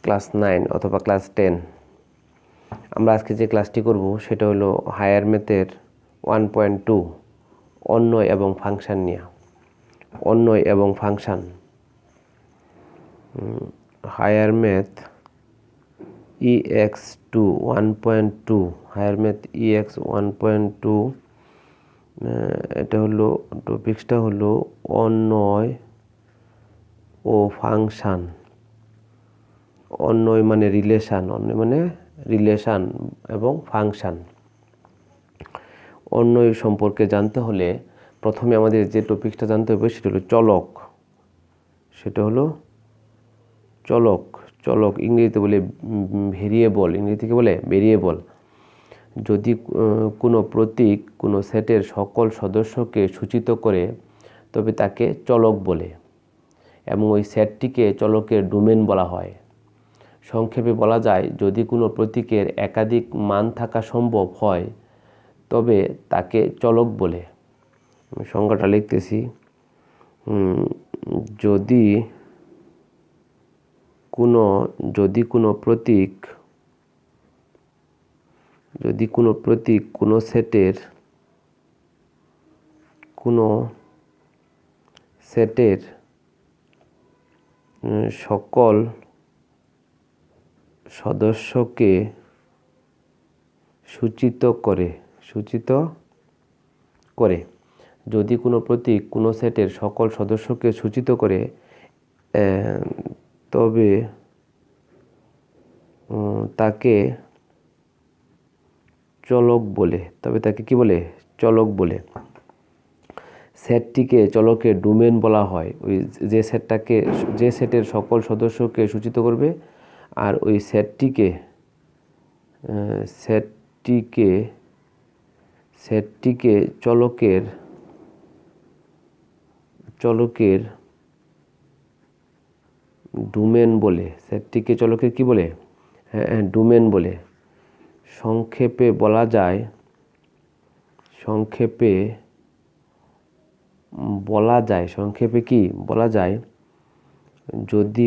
Class 9 অথবা class 10। আমরা আজকে যে ক্লাসটি করব সেটা হলো হায়ার ম্যাথের 1.2 অন্বয় এবং ফাংশন নিয়ে। অন্বয় এবং function, higher math EX2 1.2, higher math EX 1.2। এটা হলো টপিক্সটা হলো অন্বয় ও ফাংশন। অন্বয় মানে রিলেশন, অন্বয় মানে রিলেশন এবং ফাংশন। অন্বয় সম্পর্কে জানতে হলে প্রথমে আমাদের যে টপিকটা জানতে হবে সেটা হলো চলক। সেটা হলো চলক। চলক ইংরেজিতে বলে ভেরিয়েবল। ইংরেজিতে বলে ভেরিয়েবল। যদি কোনো প্রতীক কোনো সেটের সকল সদস্যকে সূচিত করে তবে তাকে চলক বলে এবং ওই সেটটিকে চলকের ডোমেন বলা হয়। সংক্ষেপে বলা যায়, যদি কোনো প্রতীকের একাধিক মান থাকা সম্ভব হয় তবে তাকে চলক বলে। সংজ্ঞাটা লিখতেছি। যদি কোনো প্রতীক কোনো সেটের সকল সদস্যকে সূচিত করে যদি কোনো প্রতীক কোনো সেটের সকল সদস্যকে সূচিত করে তবে তাকে চলক বলে। কি বলে? চলক বলে। সেটটিকে চলকের ডোমেন বলা হয় ওই যে সেটের সকল সদস্যকে সূচিত করবে, আর ওই সেটটিকে চলকের ডোমেন বলে। সেটটিকে চলকের কি বলে? ডোমেন বলে। সংক্ষেপে কি বলা যায়, যদি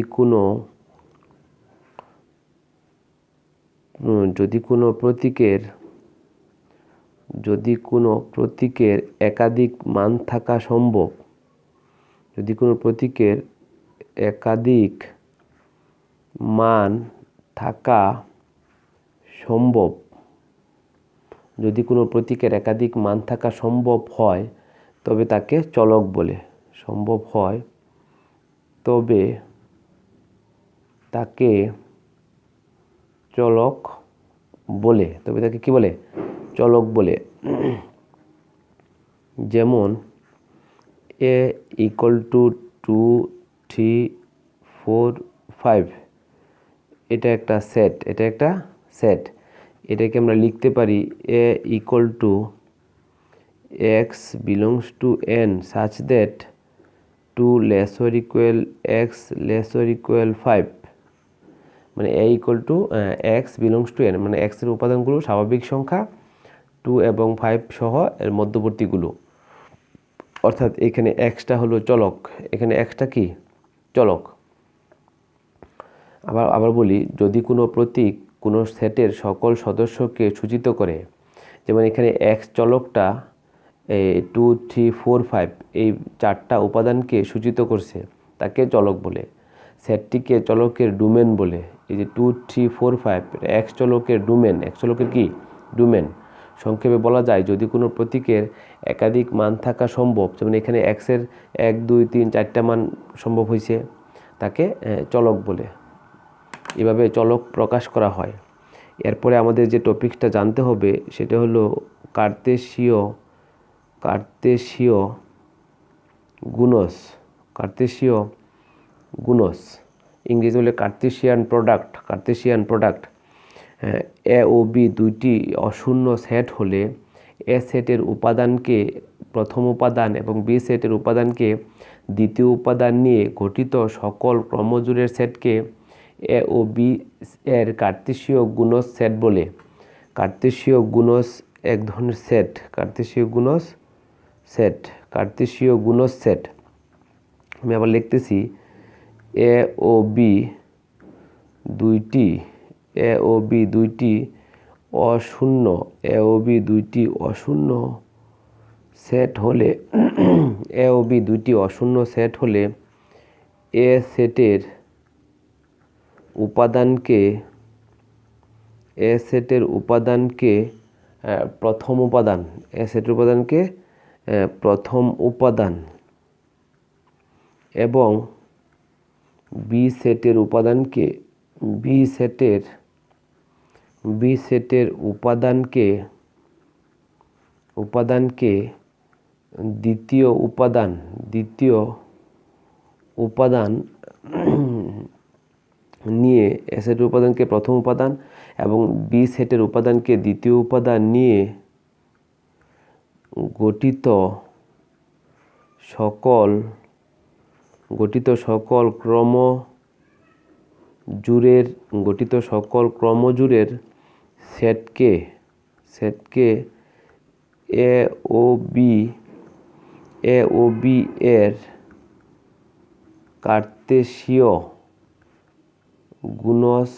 কোনো প্রতীকের একাধিক মান থাকা সম্ভব, যদি কোনো প্রতীকের একাধিক মান থাকা সম্ভব হয় তবে তাকে চলক বলে। তবে তাকে কি বলে? চলক বলে। যেমন A = 2, 3, 4, 5 এটা একটা সেট। এটাকে আমরা লিখতে পারি A = x belongs to n such that 2 ≤ x ≤ 5। মানে A = x belongs to n, মানে x এর উপাদানগুলো স্বাভাবিক সংখ্যা 2 এবং 5 সহ এর মধ্যবর্তীগুলো। অর্থাৎ এখানে xটা হলো চলক, এখানে xটা কি? চলক। আবার বলি, যদি কোনো প্রতীক কোনো সেটের সকল সদস্যকে সূচিত করে, যেমন এখানে x চলকটা 2, 3, 4, 5 এই 4টা উপাদানকে সূচিত করছে, তাকে চলক বলে। সেটটিকে চলকের ডোমেন বলে। এই যে 2, 3, 4, 5 x চলকের ডোমেন। x চলকের কি? ডোমেন। সংক্ষেপে বলা যায়, যদি কোনো প্রতীকের একাধিক মান থাকা সম্ভব, যেমন এখানে x এর 1, 2, 3, 4টা মান সম্ভব হয়েছে, তাকে চলক বলে। এভাবে চলক প্রকাশ করা হয়। এরপরে আমাদের যে টপিকটা জানতে হবে সেটা হলো কার্তেশীয় গুণজ। ইংরেজি বলে কার্তেশিয়ান প্রোডাক্ট। A ও B দুইটি অশূন্য সেট হলে A সেটের উপাদানকে প্রথম উপাদান এবং B সেটের উপাদানকে দ্বিতীয় উপাদান নিয়ে গঠিত সকল ক্রমজোড়ের সেটকে A ও B এর কার্তেশীয় গুণজ সেট বলে। কার্তেশীয় গুণজ এক ধরনের সেট। কার্তেশীয় গুণজ সেট। আমি আবার লিখতেছি, A ও B দুইটি এ ও বি দুইটি অশূন্য এ ও বি দুইটি অশূন্য সেট হলে এ ও বি দুইটি অশূন্য সেট হলে এ সেটের উপাদানকে প্রথম উপাদান এ সেটের উপাদানকে প্রথম উপাদান এবং বি সেটের উপাদানকে দ্বিতীয় উপাদান নিয়ে এ সেটের উপাদানকে প্রথম উপাদান এবং বি সেটের উপাদানকে দ্বিতীয় উপাদান নিয়ে গঠিত সকল ক্রমজোড়ের সেটকে এ ও বি এর কার্তেশীয় গুণজ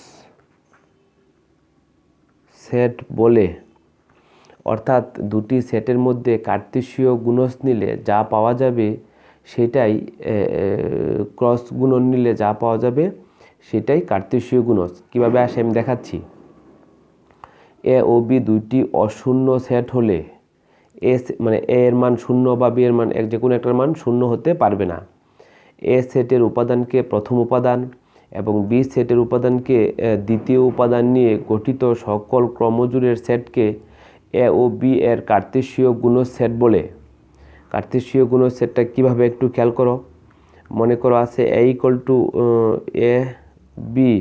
সেট বলে। অর্থাৎ দুটি সেটের মধ্যে কার্তেশীয় গুণজ নিলে যা পাওয়া যাবে সেটাই ক্রস গুণন নিলে যা পাওয়া যাবে সেটাই কার্তেশীয় গুণজ। কীভাবে আসে আমি দেখাচ্ছি। এ ও বি দুইটি অশূন্য সেট হলে মানে এ এর মান শূন্য বা বি এর মান যে কোনো একটার মান শূন্য হতে পারবে না। এ সেটের উপাদানকে প্রথম উপাদান এবং বি সেটের উপাদানকে দ্বিতীয় উপাদান নিয়ে গঠিত সকল ক্রমজোড়ের সেটকে এ ও বি এর কার্তেশীয় গুণজ সেট বলে। কার্তেশীয় গুণজ সেটটা কীভাবে একটু খেয়াল করো। মনে করো আছে এ ইকুয়াল টু এ বি,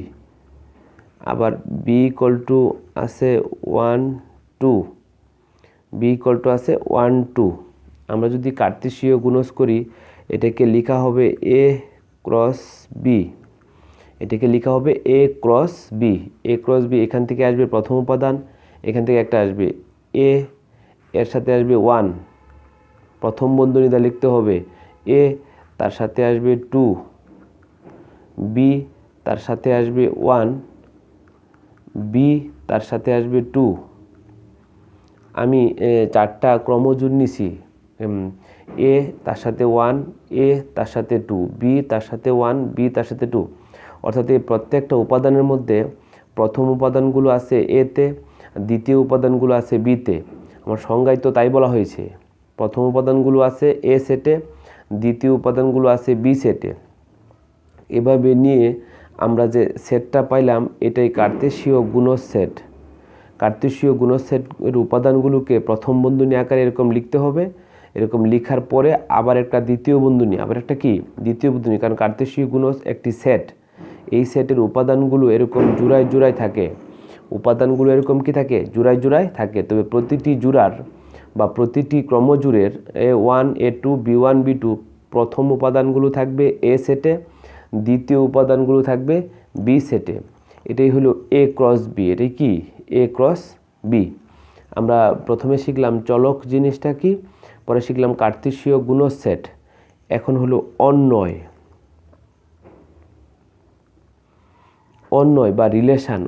আবার বি ইকুয়াল টু আছে 1 2, বি ইকুয়াল টু আছে 1 2। আমরা যদি কার্তেশীয় গুণজ করি এটাকে লেখা হবে এ ক্রস বি, এখান থেকে আসবে প্রথম উপাদান, এখান থেকে একটা আসবে এ, এর সাথে আসবে 1, প্রথম বন্ধনীতে লিখতে হবে এ, তার সাথে আসবে 2, বি তার সাথে আসবে 1, বি তার সাথে আসবে 2। আমি চারটা ক্রমজোড় নিছি, এ তার সাথে 1, এ তার সাথে 2, বি তার সাথে 1, বি তার সাথে 2। অর্থাৎ এই প্রত্যেকটা উপাদানের মধ্যে প্রথম উপাদানগুলো আছে এতে, দ্বিতীয় উপাদানগুলো আছে বিতে। আমার সংজ্ঞায় তো তাই বলা হয়েছে, প্রথম উপাদানগুলো আছে এ সেটে, দ্বিতীয় উপাদানগুলো আছে বি সেটে। এভাবে নিয়ে আমরা যে সেটটা পাইলাম এটাই কার্তেশীয় গুণজ সেট। কার্তেশীয় গুণজ সেটের উপাদানগুলোকে প্রথম বন্ধনী আকারে এরকম লিখতে হবে। এরকম লেখার পরে আবার একটা দ্বিতীয় বন্ধনী, কারণ কার্তেশীয় গুণজ একটি সেট। এই সেটের উপাদানগুলো এরকম জোড়ায় থাকে, জোড়ায় থাকে। তবে প্রতিটি জোড়ার বা প্রতিটি ক্রমজোড়ের A1 A2 B1 B2 প্রথম উপাদানগুলো থাকবে এ সেটে, দ্বিতীয় উপাদানগুলো থাকবে বি সেটে। এটাই হলো এ ক্রস বি। এটাই কি এ ক্রস বি। আমরা প্রথমে শিখলাম চলক জিনিসটা কি, পরে শিখলাম কার্তেশীয় গুণজ সেট। এখন হলো অন্বয় বা রিলেশন।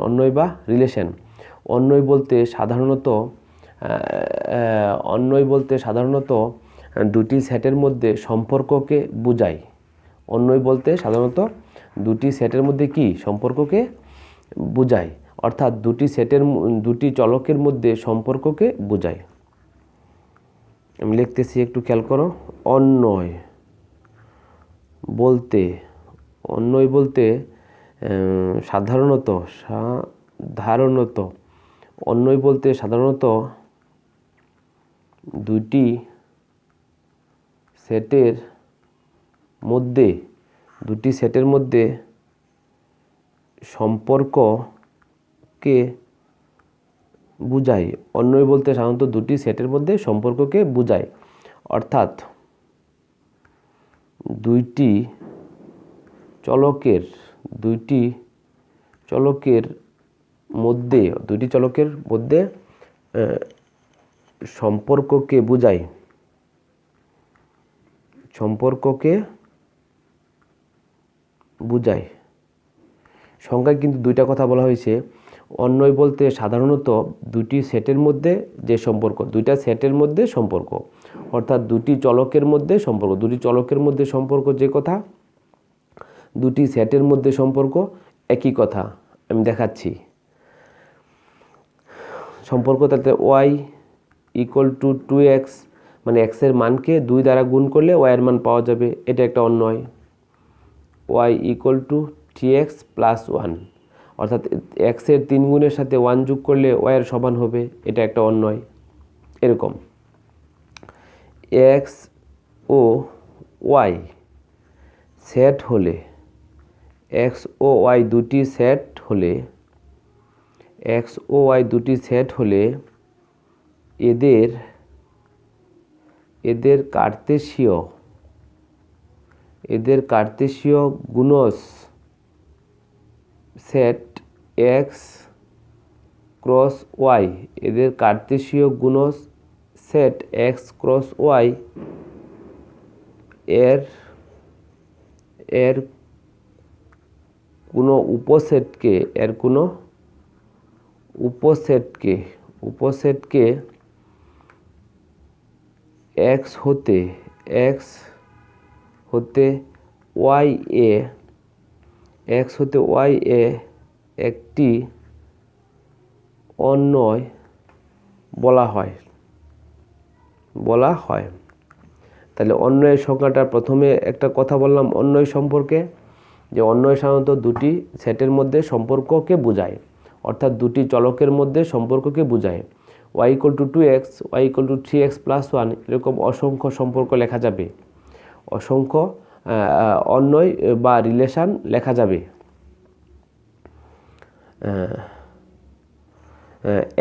অন্বয় বলতে সাধারণত দুটি সেটের মধ্যে সম্পর্ককে বোঝায়। অর্থাৎ দুটি চলকের মধ্যে সম্পর্ককে বোঝায়। আমি লিখতেছি, একটু খেয়াল করো। অন্বয় বলতে সাধারণত দুটি সেটের মধ্যে সম্পর্ককে বোঝায়। অন্বয় বলতে সাধারণত দুটি সেটের মধ্যে সম্পর্ককে বোঝায়। অর্থাৎ দুটি চলকের মধ্যে সম্পর্ককে বোঝায়। সংখ্যায় কিন্তু দুইটা কথা বলা হয়েছে। অন্বয় বলতে সাধারণত দুটি সেটের মধ্যে যে সম্পর্ক, দুইটা সেটের মধ্যে সম্পর্ক, অর্থাৎ দুটি চলকের মধ্যে সম্পর্ক, দুটি চলকের মধ্যে সম্পর্ক যে কথা, দুটি সেটের মধ্যে সম্পর্ক একই কথা। আমি দেখাচ্ছি সম্পর্ক। তাতে ওয়াই ইকুয়াল টু 2x, মানে এক্সের মানকে 2 দ্বারা গুণ করলে ওয়াইয়ের মান পাওয়া যাবে, এটা একটা অন্বয়। Y equal to 3x plus 1, অর্থাৎ এক্সের 3 গুণের সাথে 1 যোগ করলে ওয়াইয়ের সমান হবে, এটা একটা অন্বয়। এরকম এক্স ও ওয়াই সেট হলে, এক্স ও ওয়াই দুটি সেট হলে, এক্স ও ওয়াই দুটি সেট হলে এদের কার্তেশীয় গুণজ সেট এক্স ক্রস ওয়াই, এদের কার্তেশীয় গুণজ সেট এক্স ক্রস ওয়াই এর কোনো উপসেটকে এক্স হতে ওয়াই এ একটি অন্বয় বলা হয়। তাহলে অন্বয়ের সংজ্ঞাটা, প্রথমে একটা কথা বললাম অন্বয় সম্পর্কে, যে অন্বয় সাধারণত দুটি সেটের মধ্যে সম্পর্ককে বোঝায়, অর্থাৎ দুটি চলকের মধ্যে সম্পর্ককে বোঝায়। y equal two 2x, y equal to 3x plus 1, এরকম অসংখ্য সম্পর্ক লেখা যাবে, অসংখ্য অন্বয় বা রিলেশান লেখা যাবে।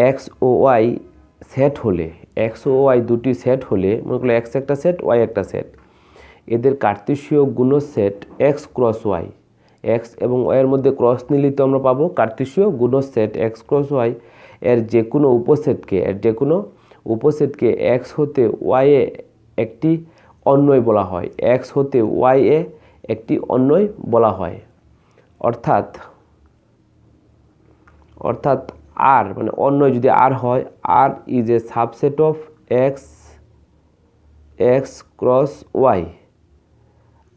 এক্স ও ওয়াই সেট হলে, এক্স ও ওয়াই দুটি সেট হলে, মনে করলো এক্স একটা সেট, ওয়াই একটা সেট, এদের কার্তেশীয় গুণজ set X cross Y, X এবং ওয়াইয়ের মধ্যে ক্রস নিলে তো আমরা পাবো কার্তেশীয় গুণজ সেট এক্স ক্রস ওয়াই, এর যে কোনো উপসেটকে এক্স হতে ওয়াই এ একটি অন্বয় বলা হয়, এক্স হতে ওয়াই এ একটি অন্বয় বলা হয়। অর্থাৎ আর, মানে অন্বয় যদি আর হয়, R is a subset of X cross Y,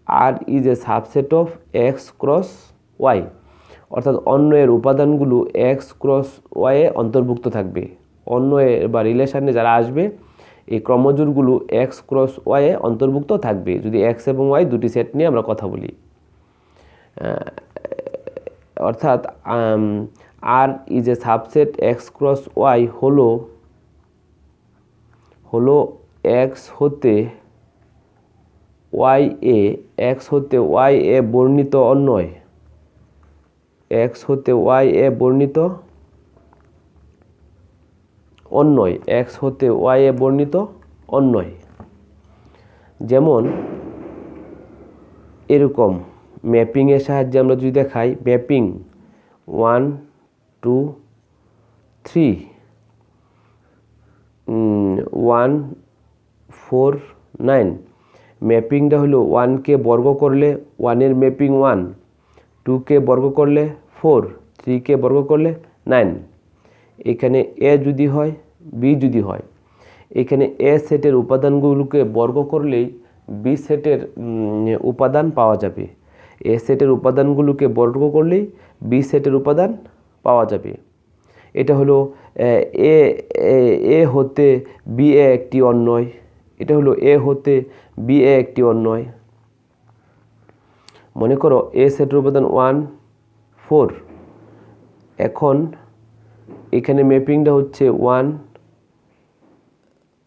R is a subset of X cross Y, অর্থাৎ অন্বয়ের উপাদানগুলো এক্স ক্রস ওয়াই এ অন্তর্ভুক্ত থাকবে। অন্বয়ে বা রিলেশানে যারা আসবে, এই ক্রমজোড়গুলো এক্স ক্রস ওয়াই এ অন্তর্ভুক্ত থাকবে, যদি এক্স এবং ওয়াই দুটি সেট নিয়ে আমরা কথা বলি। অর্থাৎ R is a subset X cross Y হলো এক্স হতে ওয়াই এ বর্ণিত অন্বয়, এক্স হতে ওয়াই এ বর্ণিত অন্বয়। যেমন এরকম ম্যাপিংয়ের সাহায্যে আমরা যদি দেখাই, ম্যাপিং 1 2 3 1 4 9, ম্যাপিংটা হলো 1কে বর্গ করলে 1-এর ম্যাপিং 1, 2কে বর্গ করলে 4, 3কে বর্গ করলে 9। এখানে এ যদি হয়, বি যদি হয়, এখানে এ সেটের উপাদানগুলোকে বর্গ করলেই বি সেটের উপাদান পাওয়া যাবে, এ সেটের উপাদানগুলোকে বর্গ করলেই বি সেটের উপাদান পাওয়া যাবে। এটা হলো এ হতে বি এ একটি অন্বয়, এটা হলো এ হতে বি এ একটি অন্বয়। মনে করো এ সেটের উপাদান 1 4, এখন এখানে ম্যাপিংটা হচ্ছে 1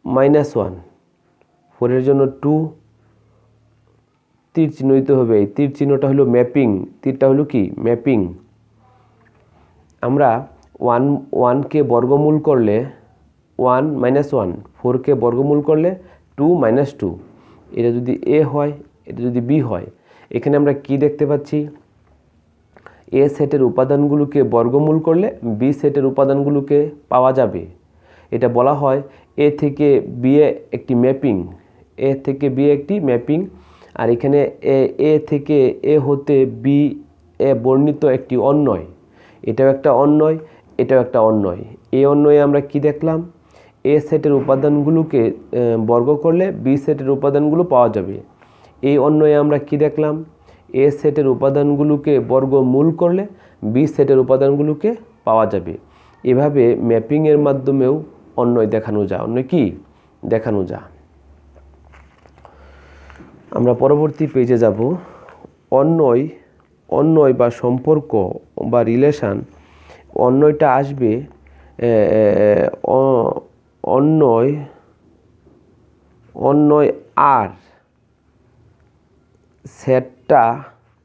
-1, 4-এর জন্য 2, তীর চিহ্ন দিতে হবে, এই তীর চিহ্নটা হলো ম্যাপিং, তীরটা হলো কি ম্যাপিং। আমরা 1কে বর্গমূল করলে 1 -1, 4কে বর্গমূল করলে 2 - 2, এটা যদি এ হয়, এটা যদি বি হয়, এখানে আমরা কি দেখতে পাচ্ছি, এ সেটের উপাদানগুলোকে বর্গমূল করলে বি সেটের উপাদানগুলোকে পাওয়া যাবে। এটা বলা হয় এ থেকে বি এ একটি ম্যাপিং, এ থেকে বি একটি ম্যাপিং। আর এখানে এ থেকে এ হতে বি এ বর্ণিত একটি অন্বয়। এটাও একটা অন্বয়, এটাও একটা অন্বয়। এই অন্বয়ে আমরা কি দেখলাম? এ সেটের উপাদানগুলোকে বর্গ করলে বি সেটের উপাদানগুলো পাওয়া যাবে। এই অন্বয়ে আমরা কি দেখলাম? এ সেটের উপাদানগুলোকে বর্গমূল করলে বি সেটের উপাদানগুলোকে পাওয়া যাবে। এভাবে ম্যাপিংয়ের মাধ্যমেও অন্বয় দেখানো যায়। অন্যয় কি দেখানো যায়? আমরা পরবর্তী পেজে যাব। অন্বয় বা সম্পর্ক বা রিলেশান, অন্বয়টা আসবে অন্বয় আর সেটটা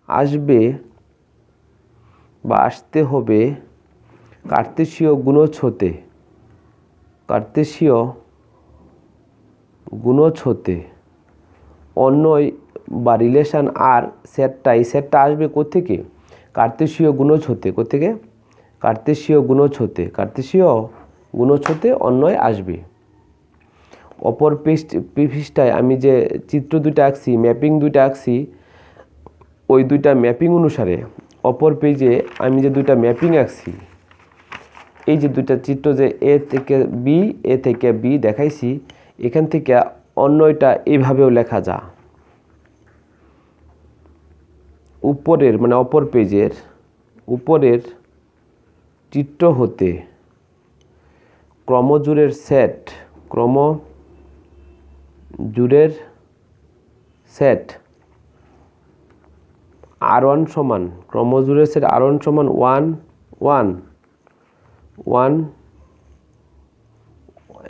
আসবে বা আসতে হবে কার্তেশীয় গুণজ হতে। অন্বয় বা রিলেশান আর সেটটা, এই সেটটা আসবে কোত্থেকে? কার্তেশীয় গুণজ হতে। কোত্থেকে? কার্তেশীয় গুণজ হতে অন্বয় আসবে। অপর পৃষ্ঠায় আমি যে চিত্র দুইটা আঁকছি, ম্যাপিং দুইটা আঁকছি, ওই দুইটা ম্যাপিং অনুসারে অপর পেজে আমি যে দুইটা ম্যাপিং আঁকছি, এই যে দুইটা চিত্র যে এ থেকে বি দেখাইছি, এখান থেকে অন্যয়টা এইভাবেও লেখা যায়। উপরের মানে অপর পেজের উপরের চিত্র হতে ক্রমজোড়ের সেট R1 সমান, ক্রমজোড়ের সেট R1 সমান 1 1 1,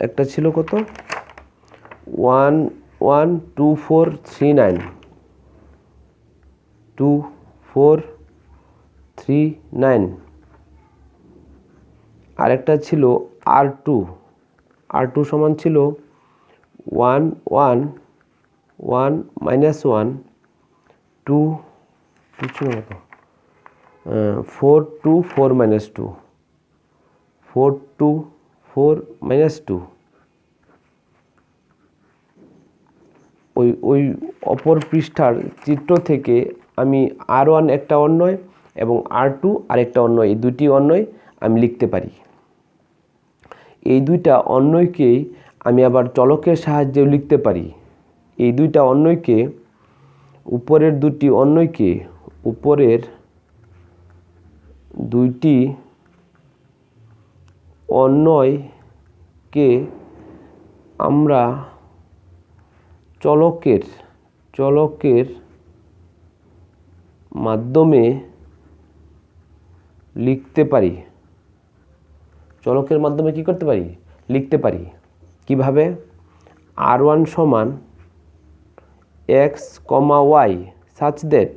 একটা ছিল কত? 1 1 2 4 3 9, 2 4 3 9। আরেকটা ছিল R2 সমান ছিল 1 1 1 -1 2 ছিল কত? 4 2 4 -2 4 2 4 -2। ওই অপর পৃষ্ঠার চিত্র থেকে আমি R1 একটা অন্বয় এবং R2 আরেকটা অন্বয়, এই দুটি অন্বয় আমি লিখতে পারি। এই দুইটা অন্বয়কেই আমি আবার চলকের সাহায্যেও লিখতে পারি। এই দুইটা অন্বয়কে, উপরের দুইটি অন্বয়কে আমরা চলকের মাধ্যমে লিখতে পারি। চলকের মাধ্যমে কি করতে পারি? লিখতে পারি। কিভাবে? R1 সমান x, y such that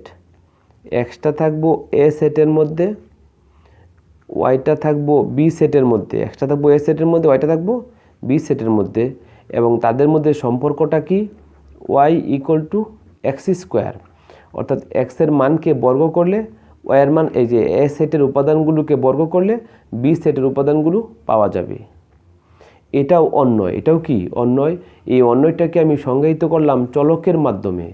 xটা থাকবো a সেটের মধ্যে, yটা থাকবো b সেটের মধ্যে। xটা থাকবো a সেটের মধ্যে, yটা থাকবো b সেটের মধ্যে, এবং তাদের মধ্যে সম্পর্কটা কি? y = x²। অর্থাৎ x এর মানকে বর্গ করলে y এর মান, এই যে a সেটের উপাদানগুলোকে বর্গ করলে b সেটের উপাদানগুলো পাওয়া যাবে। এটাও অন্বয়। এটাও কি? অন্বয়। এই অন্বয়টাকে আমি সংজ্ঞায়িত করলাম চলকের মাধ্যমে।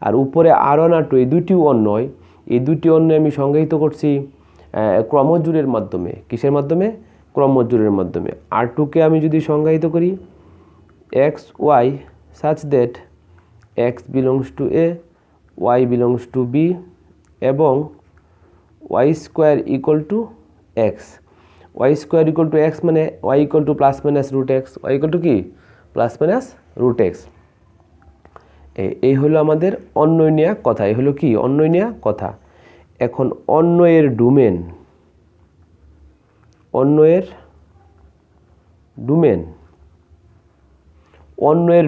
আর উপরে R1 R2 এই দুইটিও অন্বয়। এই দুটি অন্বয় আমি সংজ্ঞায়িত করছি ক্রমজোড়ের মাধ্যমে। কিসের মাধ্যমে? ক্রমজোড়ের মাধ্যমে। R2কে আমি যদি সংজ্ঞায়িত করি x y such that x belongs to a, y belongs to b এবং y² = x। y² = x মানে y = ±√x, y = কি? ±√x। এই হলো আমাদের অন্বয় নেয়া কথা। এই হলো কি? অন্বয় নেয়া কথা। এখন অন্বয়ের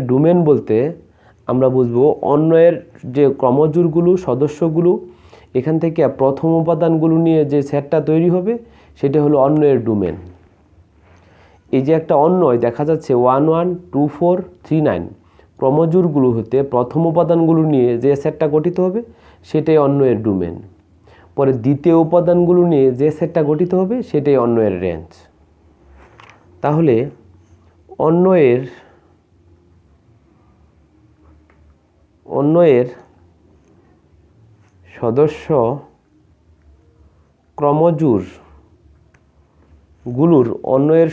ডোমেন বলতে আমরা বুঝবো অন্বয়ের যে ক্রমজোড়গুলো, সদস্যগুলো, এখান থেকে প্রথম উপাদানগুলো নিয়ে যে সেটটা তৈরি হবে সেটা হলো অন্বয়ের ডোমেন। এই যে একটা অন্বয় দেখা যাচ্ছে 1 1 2 4 3 9, ক্রমজোড়গুলো হতে প্রথম উপাদানগুলো নিয়ে যে সেটটা গঠিত হবে সেটাই অন্বয়ের ডোমেন। পরে দ্বিতীয় উপাদানগুলো নিয়ে যে সেটটা গঠিত হবে সেটাই অন্বয়ের রেঞ্জ। তাহলে অন্বয়ের সদস্য ক্রমজোড়গুলোর অন্বয়ের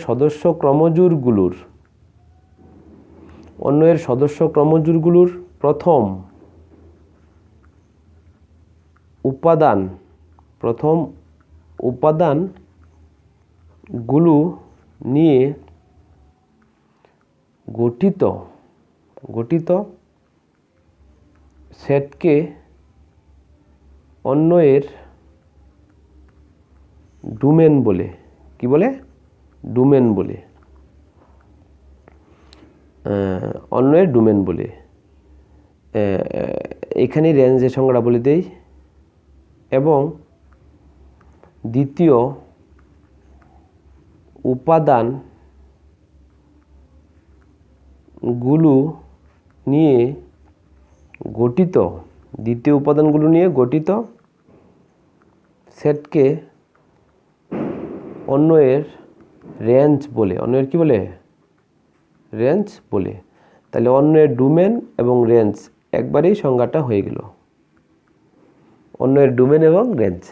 সদস্য ক্রমজোড়গুলোর প্রথম উপাদানগুলো নিয়ে গঠিত সেটকে অন্বয়ের ডোমেন বলে। কি বলে? ডোমেন বলে। অন্বয়ের ডোমেন বলে। এখানে রেঞ্জের সংজ্ঞাটা বলে দেই। এবং দ্বিতীয় উপাদানগুলো নিয়ে গঠিত সেটকে অন্বয়ের রেঞ্জ বলে। অন্বয়ের কি বলে? রেঞ্জ বলে। তাহলে অন্বয়ের ডোমেন এবং রেঞ্জ একবারেই সংজ্ঞাটা হয়ে গেল। অন্বয়ের ডোমেন এবং রেঞ্জ।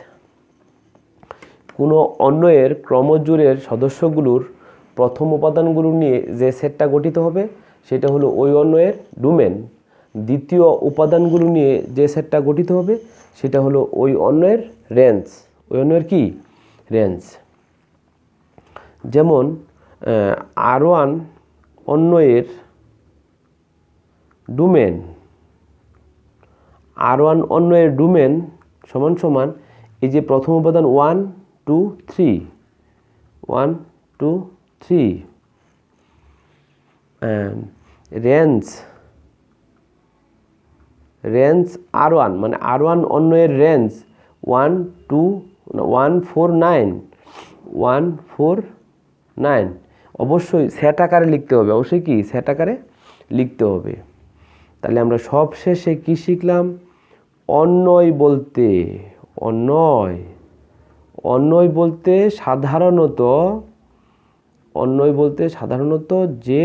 কোনো অন্বয়ের ক্রমজোড়ের সদস্যগুলোর প্রথম উপাদানগুলো নিয়ে যে সেটটা গঠিত হবে সেটা হলো ওই অন্বয়ের ডোমেন। দ্বিতীয় উপাদানগুলো নিয়ে যে সেটটা গঠিত হবে সেটা হলো ওই অন্বয়ের রেঞ্জ। ওই অন্বয়ের কি? রেঞ্জ। যেমন R1 অন্বয়ের ডোমেন সমান সমান এই যে প্রথম উপাদান 1 2 3 রেঞ্জ R1 মানে R1 অন্বয়ের রেঞ্জ 149 অবশ্যই সেট আকারে লিখতে হবে। অবশ্যই কি? সেট আকারে লিখতে হবে। তাহলে আমরা সব শেষে কি শিখলাম? অন্বয় বলতে সাধারণত যে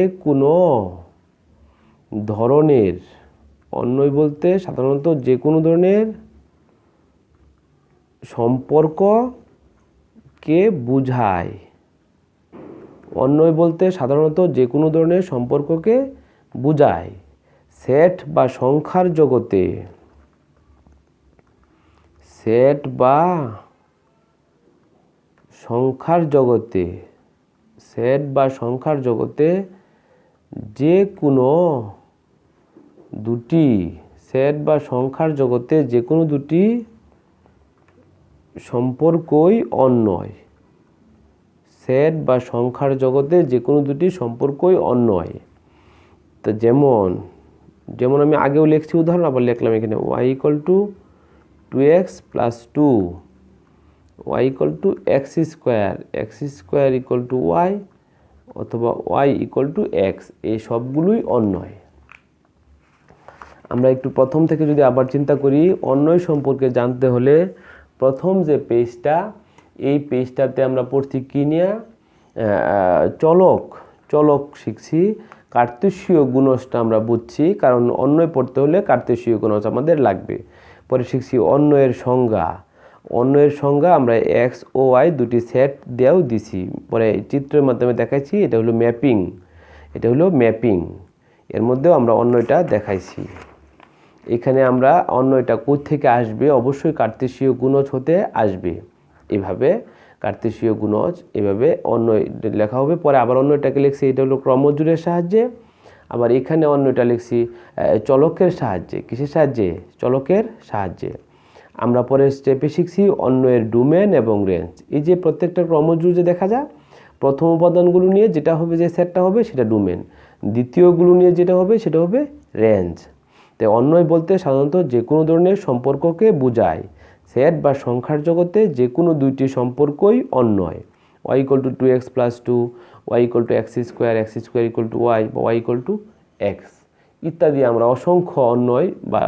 কোনো ধরনের সম্পর্ককে বোঝায়। সেট বা সংখ্যার জগতে যে কোনো দুটি সম্পর্কই অন্বয়। তো যেমন আমি আগেও লিখছি উদাহরণ, আবার লিখলাম এখানে y = 2x + 2, y = x square, y অথবা y = x। এই সবগুলোই অন্বয়। আমরা একটু প্রথম থেকে যদি আবার চিন্তা করি, অন্বয় সম্পর্কে জানতে হলে প্রথম যে পেজটা, এই পেজটাতে আমরা পড়ছি কি নিয়ে? চলক শিখছি। কার্তেশীয় গুণজটা আমরা বুঝছি, কারণ অন্বয় পড়তে হলে কার্তেশীয় গুণজ আমাদের লাগবে। পরে শিখছি অন্বয়ের সংজ্ঞা আমরা x ও y দুটি সেট দিয়েও দিছি। পরে চিত্রের মাধ্যমে দেখাইছি। এটা হলো ম্যাপিং। এর মধ্যেও আমরা অন্বয়টা দেখাইছি। এখানে আমরা অন্বয়টা কোত্থেকে আসবে? অবশ্যই কার্তেশীয় গুণজ হতে আসবে। এভাবে কার্তেশীয় গুণজ এভাবে অন্বয় লেখা হবে। পরে আবার অন্যটাকে লিখছি, এটা হলো ক্রমজোড়ের সাহায্যে। আবার এখানে অন্যটা লিখছি চলকের সাহায্যে। কিসের সাহায্যে? চলকের সাহায্যে। আমরা পরে স্টেপে শিখছি অন্বয়ের ডোমেন এবং রেঞ্জ। এই যে প্রত্যেকটা ক্রমজোড় যে দেখা যায়, প্রথম উপাদানগুলো নিয়ে যেটা হবে, যে সেটটা হবে সেটা ডোমেন, দ্বিতীয়গুলো নিয়ে যেটা হবে সেটা হবে রেঞ্জ। তাই অন্বয় বলতে সাধারণত যে কোনো ধরনের সম্পর্ককে বোঝায়। সেট বা সংখ্যার জগতে যে কোনো দুইটি সম্পর্কই অন্বয়। y = 2x + 2, y = x square, x square = y, বা y = x ইত্যাদি আমরা অসংখ্য অন্বয় বা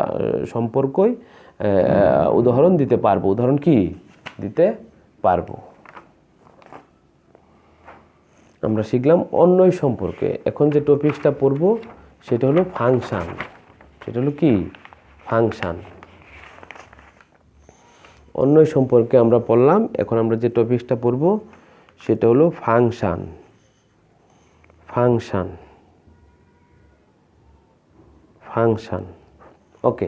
সম্পর্কই উদাহরণ দিতে পারবো। আমরা শিখলাম অন্বয় সম্পর্কে। এখন যে টপিকসটা পড়বো সেটা হলো ফাংশন। অন্যয় সম্পর্কে আমরা পড়লাম। এখন আমরা যে টপিকসটা পড়ব সেটা হলো ফাংশন। ফাংশন ফাংশন ওকে।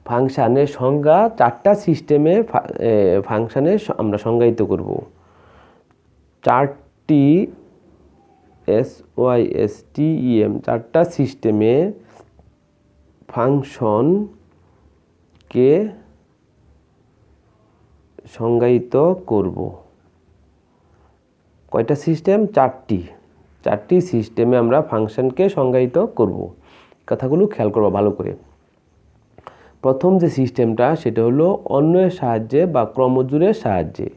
ফাংশানের সংজ্ঞা 4টা সিস্টেমে ফাংশানের আমরা সংজ্ঞায়িত করব। 4টি SYSTEM 4টা সিস্টেমে ফাংশনকে সংজ্ঞায়িত করব। কয়টা সিস্টেম? 4টি সিস্টেমে আমরা ফাংশনকে সংজ্ঞায়িত করব। কথাগুলো খেয়াল করবা ভালো করে। প্রথম যে সিস্টেমটা সেটা হলো অন্যয়ের সাহায্যে বা ক্রমজোড়ের সাহায্যে।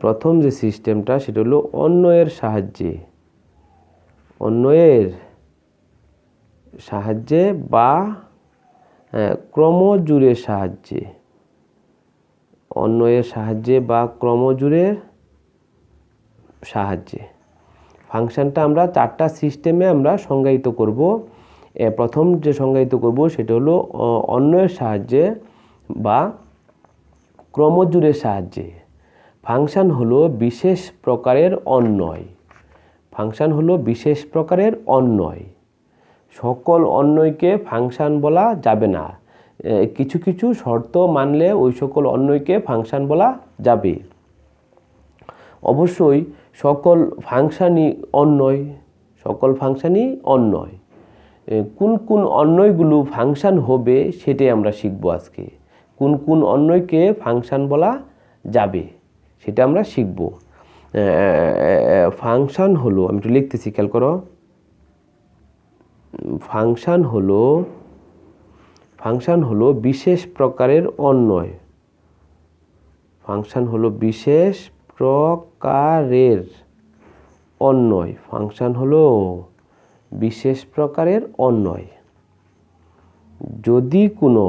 প্রথম যে সিস্টেমটা সেটা হলো অন্যয়ের সাহায্যে বা ক্রমজোড়ের সাহায্যে। অন্যয়ের সাহায্যে বা ক্রমজোড়ের সাহায্যে ফাংশনটা আমরা 4টা সিস্টেমে আমরা সংজ্ঞায়িত করব। প্রথম যে সংজ্ঞায়িত করব সেটা হলো অন্যয়ের সাহায্যে বা ক্রমজোড়ের সাহায্যে। ফাংশন হলো বিশেষ প্রকারের অন্যয়। ফাংশন হলো বিশেষ প্রকারের অন্যয়। সকল অন্যয়কে ফাংশন বলা যাবে না। কিছু কিছু শর্ত মানলে ওই সকল অন্যয়কে ফাংশন বলা যাবে। অবশ্যই সকল ফাংশনই অন্যয়। সকল ফাংশনই অন্যয়। কোন কোন অন্যয়গুলো ফাংশন হবে সেটাই আমরা শিখব আজকে। কোন কোন অন্যয়কে ফাংশন বলা যাবে সেটা আমরা শিখব। ফাংশন হলো, আমি একটু লিখতেছি খেয়াল করো। ফাংশন হলো বিশেষ প্রকারের অন্যয়। ফাংশন হলো বিশেষ প্রকারের অন্যয়। ফাংশন হলো বিশেষ প্রকারের অন্যয়। যদি কোনো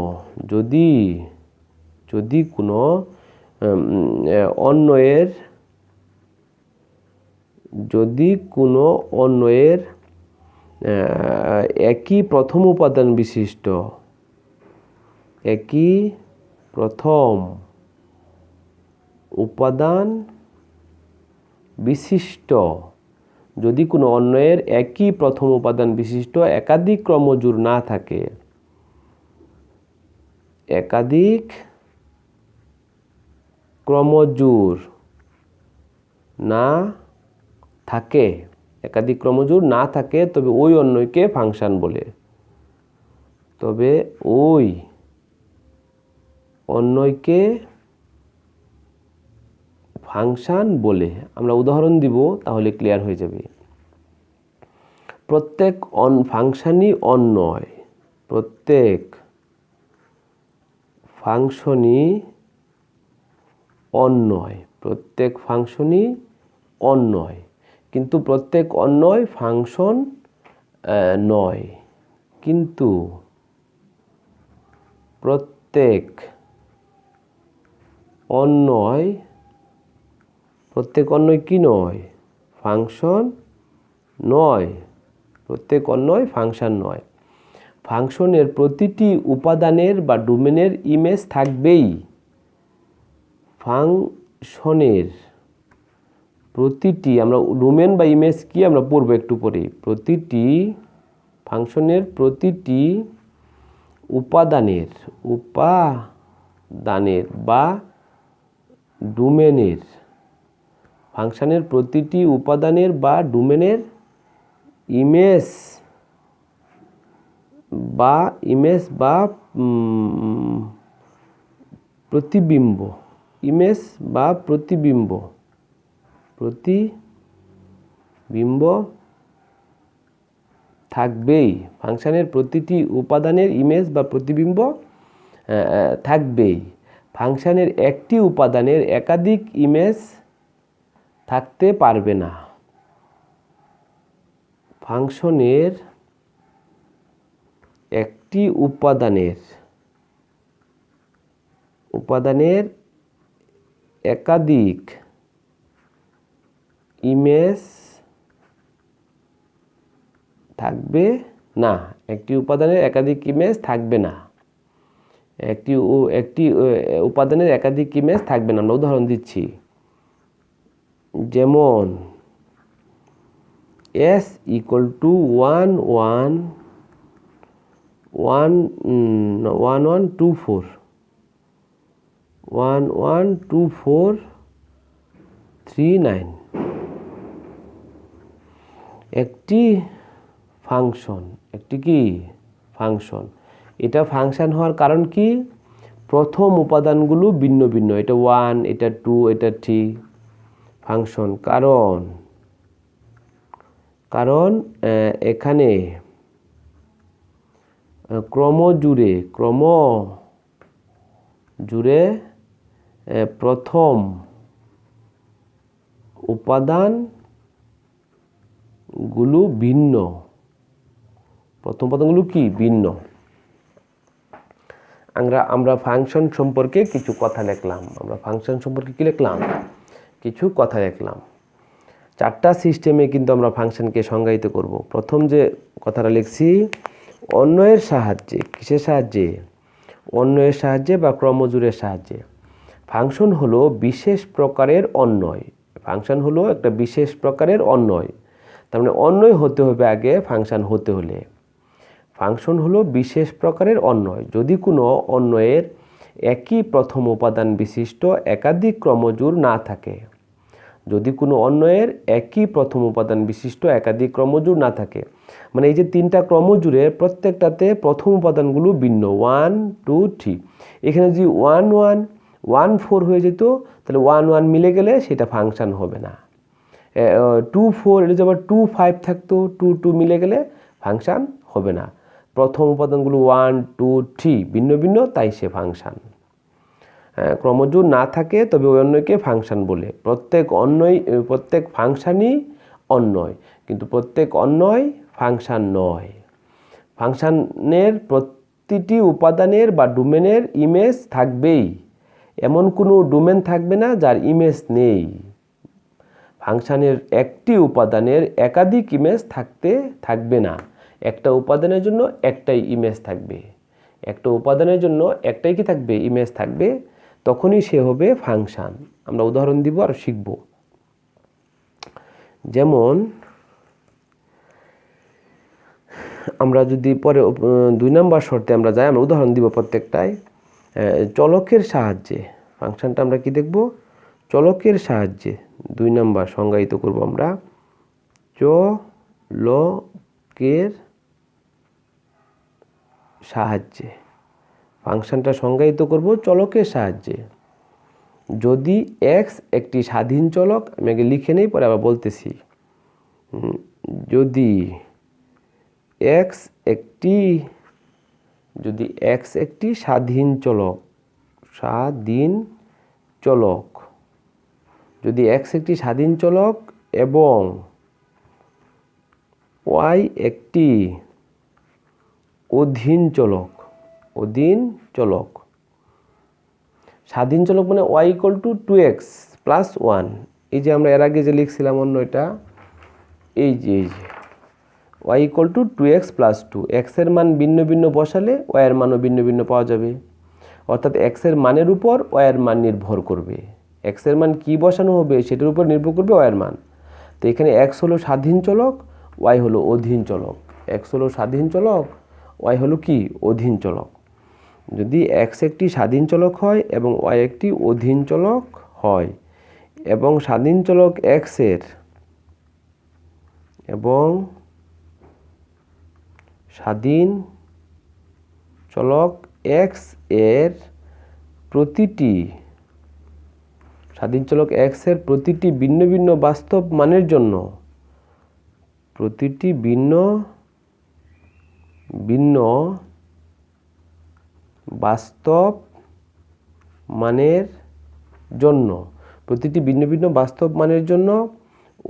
অন্যয়ের একই প্রথম উপাদান বিশিষ্ট যদি কোনো অন্যয়ের একই প্রথম উপাদান বিশিষ্ট একাধিক ক্রমজোড় না থাকে, একাধিক ক্রমজোড় না থাকে তবে ওই অন্যয়কে ফাংশন বলে। আমরা উদাহরণ দিব তাহলে ক্লিয়ার হয়ে যাবে। প্রত্যেক ফাংশনই অন্যয়। প্রত্যেক ফাংশনই অন্যয় কিন্তু প্রত্যেক অন্যয় ফাংশন নয়। কিন্তু প্রত্যেক অন্যয় কি নয়? ফাংশন নয়। প্রত্যেক অন্যয় ফাংশন নয়। ফাংশনের প্রতিটি উপাদানের বা ডোমেনের ইমেজ থাকবেই। ফাংশনের প্রতিটি, আমরা ডোমেন বা ইমেজ কি আমরা পড়বো একটু পরে। ফাংশনের প্রতিটি উপাদানের বা ডোমেনের, ফাংশনের প্রতিটি উপাদানের বা ডোমেনের ইমেজ বা প্রতিবিম্ব থাকবেই। ফাংশনের প্রতিটি উপাদানের ইমেজ বা প্রতিবিম্ব থাকবেই। ফাংশনের একটি উপাদানের একাধিক ইমেজ থাকতে পারবে না। ফাংশনের একটি উপাদানের একাধিক ইমেজ থাকবে না। একটি উপাদানের একাধিক ইমেজ থাকবে না। একটি উপাদানের একাধিক ইমেজ থাকবে না। আমরা উদাহরণ দিচ্ছি, যেমন S = 1124 112439 একটি ফাংশন, একটি কি ফাংশন। এটা ফাংশন হওয়ার কারণ কি? প্রথম উপাদানগুলো ভিন্ন ভিন্ন, এটা 1, এটা 2, এটা 3 ফাংশন। কারণ এখানে ক্রম জুড়ে প্রথম উপাদানগুলো ভিন্ন, কি ভিন্ন। আমরা ফাংশন সম্পর্কে কিছু কথা লিখলাম। কিছু কথা লিখলাম। 4টা সিস্টেমে কিন্তু আমরা ফাংশনকে সংজ্ঞায়িত করব। প্রথম যে কথাটা লিখছি, অন্বয়ের সাহায্যে। কিসের সাহায্যে? অন্বয়ের সাহায্যে বা ক্রমজোড়ের সাহায্যে। ফাংশন হলো বিশেষ প্রকারের অন্বয়। ফাংশন হলো একটা বিশেষ প্রকারের অন্বয়। তার মানে অন্বয় হতে হবে আগে ফাংশন হতে হলে। ফাংশন হলো বিশেষ প্রকারের অন্বয় যদি কোনো অন্বয়ের একই প্রথম উপাদান বিশিষ্ট একাধিক ক্রমজোড় না থাকে। যদি কোনো অন্বয়ের একই প্রথম উপাদান বিশিষ্ট একাধিক ক্রমজোড় না থাকে, মানে এই যে 3টা ক্রমজোড়ের প্রত্যেকটাতে প্রথম উপাদানগুলো ভিন্ন, 1, 2, 3। এখানে যদি 1, 1, 1, 4 হয়ে যেত, তাহলে 1, 1 মিলে গেলে সেটা ফাংশন হবে না। 2, 4 এটা যদি আবার 2, 5 থাকতো, 2, 2 মিলে গেলে ফাংশন হবে না। প্রথম উপাদানগুলো 1, 2, 3 ভিন্ন ভিন্ন, তাই সে ফাংশন। ক্রমজোড় না থাকে তবে ওই অন্বয়কে ফাংশন বলে। প্রত্যেক ফাংশনই অন্বয়, কিন্তু প্রত্যেক অন্বয় ফাংশন নয়। ফাংশনের প্রতিটি উপাদানের বা ডোমেনের ইমেজ থাকবেই, এমন কোনো ডোমেন থাকবে না যার ইমেজ নেই। ফাংশনের একটি উপাদানের একাধিক ইমেজ থাকবে না। একটা উপাদানের জন্য একটাই ইমেজ থাকবে। একটা উপাদানের জন্য একটাই কি থাকবে? ইমেজ থাকবে। তখনই সে হবে ফাংশন। আমরা উদাহরণ দিব আর শিখব। যেমন আমরা যদি পরে 2 নম্বর শর্তে আমরা যাই, আমরা উদাহরণ দিব প্রত্যেকটাই। চলকের সাহায্যে ফাংশনটা আমরা কি দেখব? চলকের সাহায্যে 2 নম্বর সংজ্ঞায়িত করব আমরা। চলকের সাহায্যে ফাংশনটা সংজ্ঞায়িত করব চলকের সাহায্যে। যদি x একটি স্বাধীন চলক, আমি আগে লিখে নেই পরে আবার বলতেছি। যদি x একটি স্বাধীন চলক, যদি x একটি স্বাধীন চলক এবং y একটি অধীন চলক। স্বাধীন চলক মানে y = 2x + 1। এই যে আমরা এর আগে যে লিখছিলাম অন্যটা, এই যে y = 2x + 2। x এর মান ভিন্ন ভিন্ন বসালে y এর মানও ভিন্ন ভিন্ন পাওয়া যাবে। অর্থাৎ x এর মানের উপর y এর মান নির্ভর করবে। x এর মান কি বসানো হবে সেটার উপর নির্ভর করবে y এর মান। তো এখানে x হলো স্বাধীন চলক, y হলো অধীন চলক। x হলো স্বাধীন চলক, y হলো কি? অধীন চলক। যদি x একটি স্বাধীন চলক হয় এবং y একটি অধীন চলক হয় এবং স্বাধীন চলক x এর প্রতিটি ভিন্ন ভিন্ন বাস্তব মানের জন্য প্রতিটি ভিন্ন বাস্তব মানের জন্য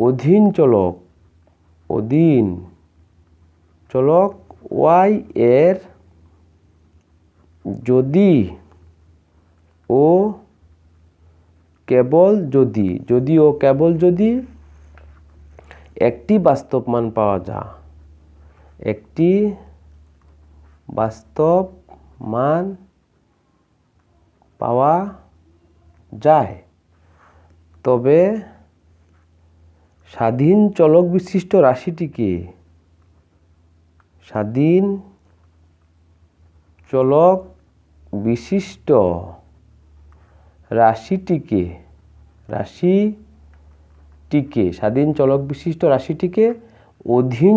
অধীন চলক y এর যদি ও কেবল যদি একটি বাস্তব মান পাওয়া যায়, একটি বাস্তব মান পাওয়া যায়, তবে স্বাধীন চলক বিশিষ্ট রাশিটিকে স্বাধীন চলক বিশিষ্ট রাশিটিকে অধীন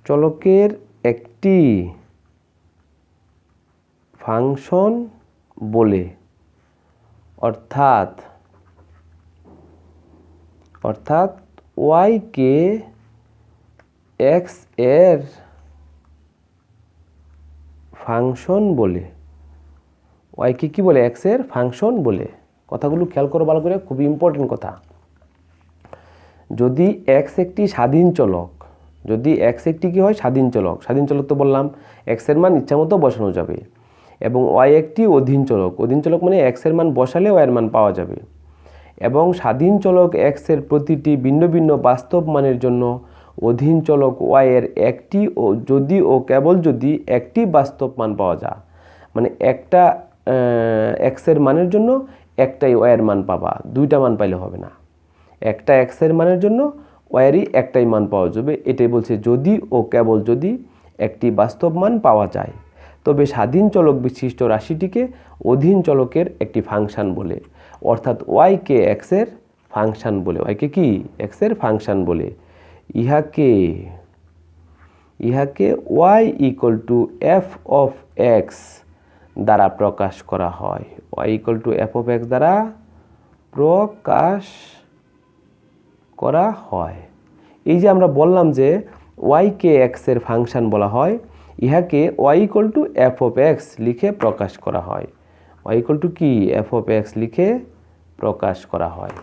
চলকের একটি ফাংশন বলে, অর্থাৎ y কে x এর ফাংশন বলে। y কে কি বলে? x এর ফাংশন বলে। কথাগুলো খেয়াল করো ভালো করে, খুবই ইম্পর্টেন্ট কথা। যদি x একটি স্বাধীন চলক, কি হয়? স্বাধীন চলক তো বললাম x এর মান ইচ্ছামতো বসানো যাবে, এবং y একটি অধীন চলক মানে x এর মান বসালে y এর মান পাওয়া যাবে, এবং স্বাধীন চলক x এর প্রতিটি ভিন্ন ভিন্ন বাস্তব মানের জন্য অধীন চলক y এর একটি কেবল যদি একটি বাস্তব মান পাওয়া যায়, মানে একটা x এর মানের জন্য একটাই y এর মান পাবা, দুইটা মান পাইলে হবে না। একটা x এর মানের জন্য y এরই একটাই মান পাওয়া যাবে। এটাই বলছে যদি ও কেবল যদি একটি বাস্তব মান পাওয়া যায়, তবে স্বাধীন চলক বিশিষ্ট রাশিটিকে অধীন চলকের একটি ফাংশন বলে, অর্থাৎ y কে x এর ফাংশন বলে। y কে কি? x এর ফাংশন বলে। ইহাকে y equal two f of x দ্বারা প্রকাশ করা হয়। y equal two f of x দ্বারা প্রকাশ করা হয়। এই যে আমরা বললাম যে y কে x এর ফাংশন বলা হয়, ইহাকে y equal two f of x লিখে প্রকাশ করা হয়। y ইকুয়াল টু কি? f অফ x লিখে প্রকাশ করা হয়।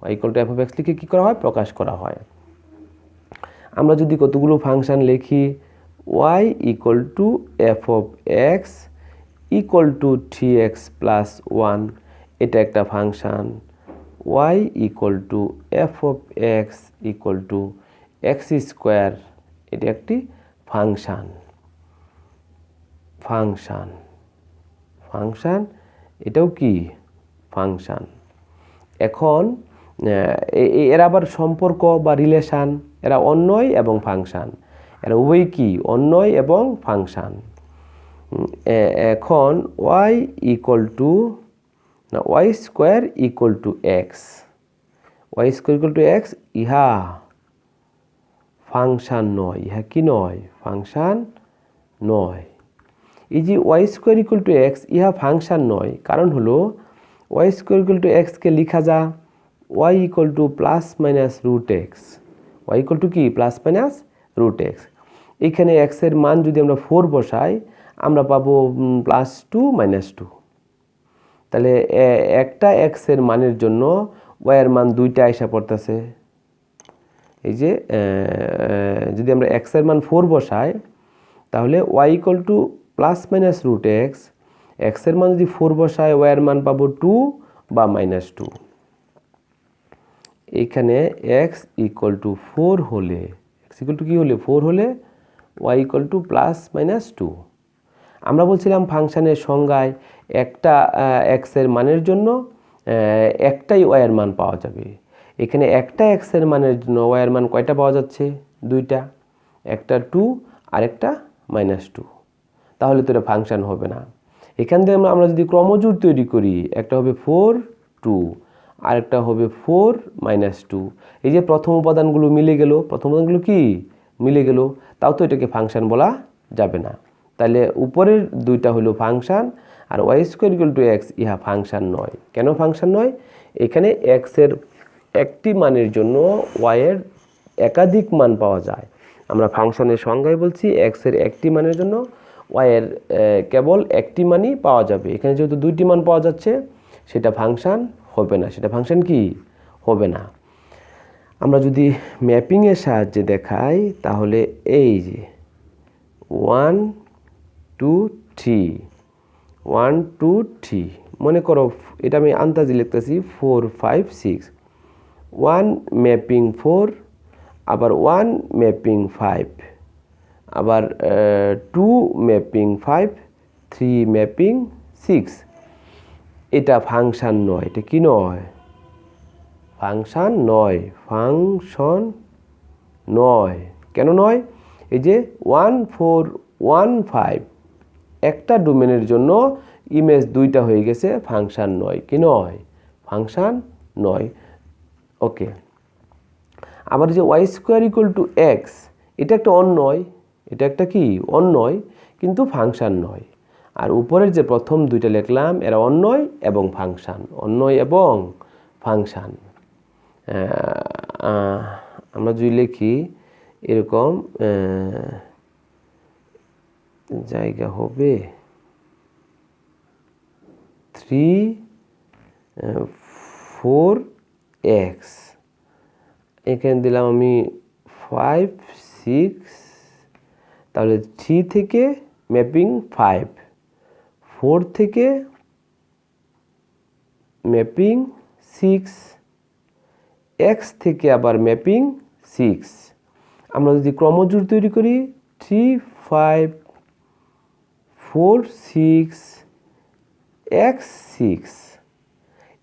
y equal two f of x লিখে কি করা হয়? প্রকাশ করা হয়। আমরা যদি কতগুলো ফাংশন লিখি, y equal two f of x equal to 3x plus 1, এটা একটা function. y equal two f of x equal to x square, এটা একটি ফাংশন। এটাও কি? ফাংশন। এখন এরা আবার সম্পর্ক বা রিলেশান, এরা অন্যয় এবং ফাংশন, এরা উভয় কি? অন্যয় এবং ফাংশন। এখন y square equal to x, ইহা ফাংশন নয়। ইহা কি নয়? ফাংশন নয়। এই যে y square equal to x, ইহা ফাংশন নয়, কারণ হলো y square equal to x কে লিখা যা y equal to plus minus root X. y equal to কি? Plus minus root X. এইখানে x এর মান যদি আমরা 4 বসাই, আমরা পাবো +2 -2। তাহলে একটা x এর মানের জন্য y এর মান দুইটা আইসা পড়তেছে। এই যে যদি আমরা x এর মান 4 বসাই, তাহলে y equal to plus minus root x, x এর মান যদি 4 বসাই, y এর মান পাবো 2 বা -2। এইখানে x ইকুয়াল টু 4 হলে, x ইকুয়াল টু কি হলে? 4 হলে y equal to plus minus 2। আমরা বলছিলাম ফাংশনের সংজ্ঞায় একটা x এর মানের জন্য একটাই y এর মান পাওয়া যাবে। এখানে একটা x এর মানের জন্য y এর মান কয়টা পাওয়া যাচ্ছে? দুইটা, একটা 2 আর একটা -2। তাহলে তো এটা ফাংশন হবে না। এখান থেকে আমরা যদি ক্রমজোড় তৈরি করি, একটা হবে 4 2 আর একটা হবে 4 -2। এই যে প্রথম উপাদানগুলো মিলে গেল, কি মিলে গেল, তাও তো এটাকে ফাংশন বলা যাবে না। তাহলে উপরের দুইটা হলো ফাংশন, আর y square equal to x, ইহা ফাংশন নয়। কেন ফাংশন নয়? এখানে x এর একটি মানের জন্য y এর একাধিক মান পাওয়া যায়। আমরা ফাংশনের সংজ্ঞায় বলছি x এর একটি মানের জন্য y এর কেবল একটি মানই পাওয়া যাবে। এখানে যেহেতু দুইটি মান পাওয়া যাচ্ছে, সেটা ফাংশন হবে না। সেটা ফাংশন কি হবে না। আমরা যদি ম্যাপিংয়ের সাহায্যে দেখাই, তাহলে এই যে 1 2 3 1 2 3, মনে করো এটা আমি আন্দাজে লিখতেছি 4 5 6, 1 ম্যাপিং 4, আবার 1 ম্যাপিং 5, আবার 2 ম্যাপিং 5, 3 ম্যাপিং 6। এটা ফাংশন নয়। এটা কি নয়? ফাংশন নয়। ফাংশন নয়। কেন নয়? এই যে 1 4 1 5 একটা ডোমেনের জন্য ইমেজ 2টা হয়ে গেছে, ফাংশন নয়। কি নয়? ফাংশন নয়। ওকে, আবার যে y square equal to x, এটা একটা অন্যয়। এটা একটা কি? অন্যয়, কিন্তু ফাংশন নয়। আর উপরের যে প্রথম দুইটা লিখলাম এরা অন্যয় এবং ফাংশন। অন্যয় এবং ফাংশন। আমরা যদি লিখি এরকম জায়গা হবে 3 4x, এখানে দিলাম আমি 5 6, তাহলে 3 থেকে ম্যাপিং 5, 4 থেকে ম্যাপিং 6, x থেকে আবার ম্যাপিং 6। আমরা যদি ক্রমজোড় তৈরি করি 3 5 4 6 x 6,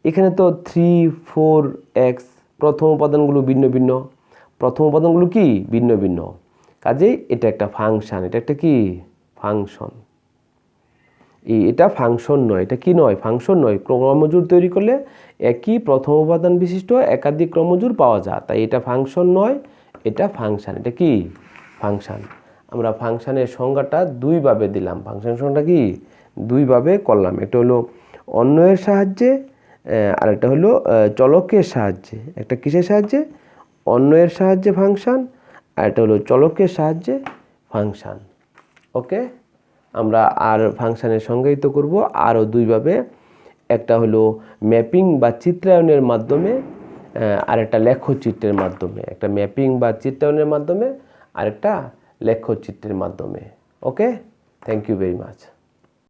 এখানে তো 3 4 x প্রথম উপাদানগুলো ভিন্ন ভিন্ন। প্রথম উপাদানগুলো কি? ভিন্ন ভিন্ন। কাজেই এটা একটা ফাংশন। এটা একটা কি? ফাংশন। এটা ফাংশন নয়। এটা কি নয়? ফাংশন নয়। ক্রমজোড় তৈরি করলে একই প্রথম উপাদান বিশিষ্ট একাধিক ক্রমজোড় পাওয়া যায়, তাই এটা ফাংশন নয়, এটা ফাংশন। এটা কি? ফাংশন। আমরা ফাংশনের সংজ্ঞাটা দুইভাবে দিলাম। ফাংশনের সংজ্ঞাটা কি? দুইভাবে করলাম। একটা হলো অন্যয়ের সাহায্যে, আর একটা হলো চলকের সাহায্যে। একটা কিসের সাহায্যে? অন্যয়ের সাহায্যে ফাংশন, আর একটা হলো চলকের সাহায্যে ফাংশন। ওকে, আমরা আর ফাংশনের সংজ্ঞায়িত করব আরও দুইভাবে। একটা হলো ম্যাপিং বা চিত্রায়নের মাধ্যমে, আর একটা লেখচিত্রের মাধ্যমে। একটা ম্যাপিং বা চিত্রায়নের মাধ্যমে, আর একটা লেখচিত্রের মাধ্যমে। ওকে, থ্যাংক ইউ ভেরি মাচ।